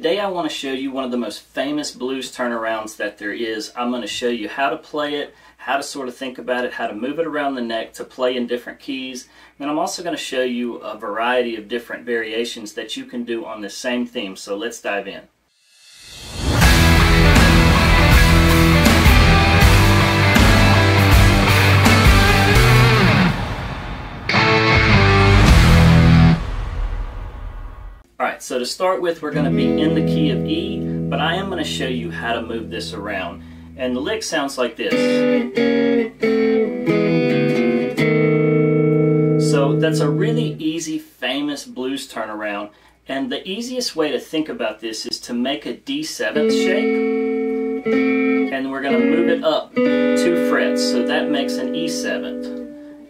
today I want to show you one of the most famous blues turnarounds that there is. I'm going to show you how to play it, how to sort of think about it, how to move it around the neck to play in different keys. And I'm also going to show you a variety of different variations that you can do on the same theme. So let's dive in. Alright, so to start with, we're going to be in the key of E, but I am going to show you how to move this around. And the lick sounds like this. So that's a really easy, famous blues turnaround. And the easiest way to think about this is to make a D7th shape. And we're going to move it up 2 frets, so that makes an E7th.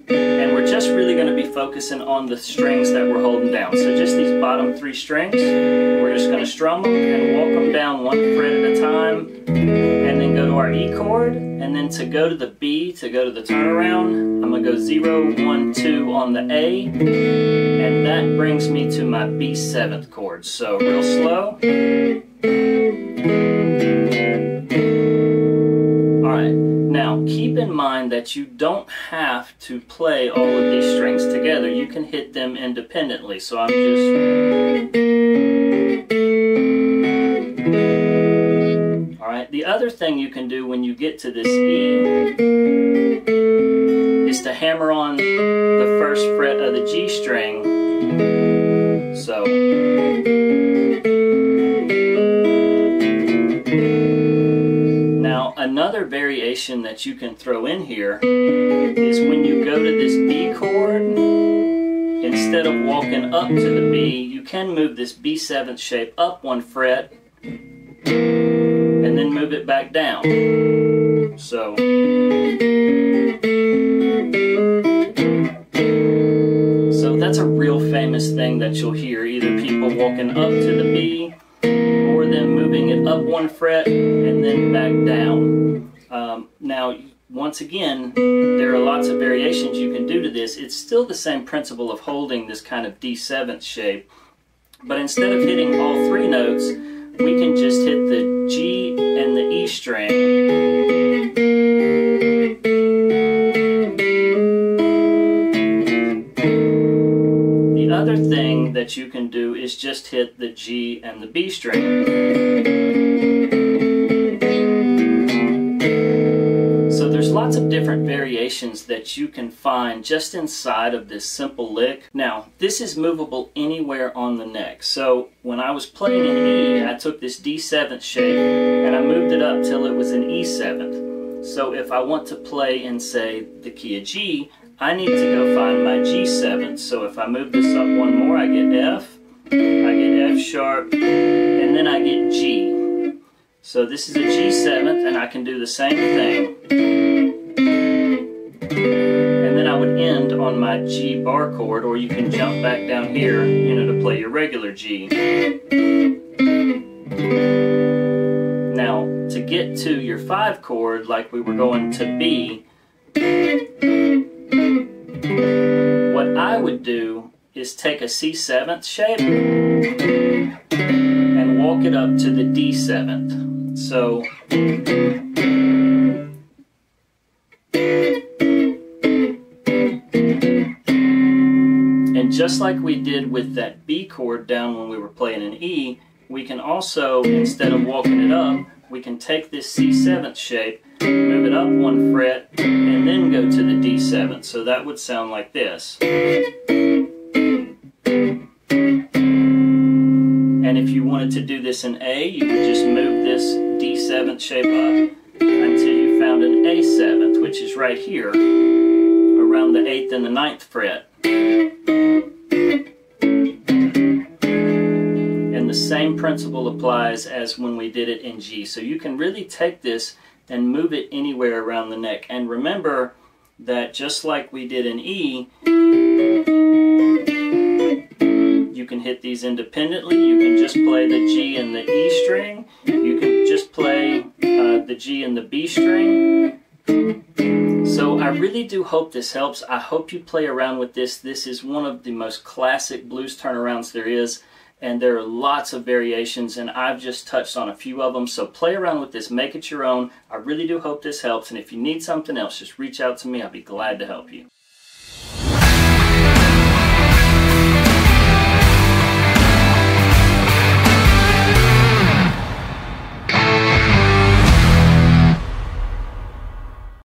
And we're just really going to be focusing on the strings that we're holding down. So just these bottom 3 strings, we're just going to strum them and walk them down 1 fret at a time, and then go to our E chord, and then to go to the B, to go to the turnaround, I'm going to go 0, 1, 2 on the A, and that brings me to my B7th chord. So real slow. Alright. Now, keep in mind that you don't have to play all of these strings together. You can hit them independently. So I'm just... Alright, the other thing you can do when you get to this E is to hammer on the first fret of the G string. So... Another variation that you can throw in here is when you go to this B chord, instead of walking up to the B, you can move this B7th shape up 1 fret and then move it back down. So that's a real famous thing that you'll hear, either people walking up to the B or them moving it up 1 fret and then back down. Now, once again, there are lots of variations you can do to this. It's still the same principle of holding this kind of D7th shape, but instead of hitting all 3 notes, we can just hit the G and the E string. The other thing that you can do is just hit the G and the B string. Lots of different variations that you can find just inside of this simple lick. Now, this is movable anywhere on the neck. So when I was playing in E, I took this D7th shape and I moved it up till it was an E7th. So if I want to play in, say, the key of G, I need to go find my G7th. So if I move this up 1 more, I get F, I get F sharp, and then I get G. So this is a G7th, and I can do the same thing. And then I would end on my G bar chord, or you can jump back down here, to play your regular G. Now, to get to your 5 chord, like we were going to B, what I would do is take a C7th shape and walk it up to the D7th. So, and just like we did with that B chord down when we were playing an E, we can also, instead of walking it up, we can take this C7th shape, move it up 1 fret, and then go to the D7th. So that would sound like this. And if you wanted to do this in A, you would just move this D7th shape up until you found an A7th, which is right here, around the 8th and the 9th fret. And the same principle applies as when we did it in G. So you can really take this and move it anywhere around the neck. And remember that just like we did in E, you can hit these independently. You can just play the G and the E string. You can just play the G and the B string. So I really do hope this helps. I hope you play around with this. This is one of the most classic blues turnarounds there is. and there are lots of variations, and I've just touched on a few of them. So play around with this, make it your own. I really do hope this helps, and if you need something else, just reach out to me. I'll be glad to help you.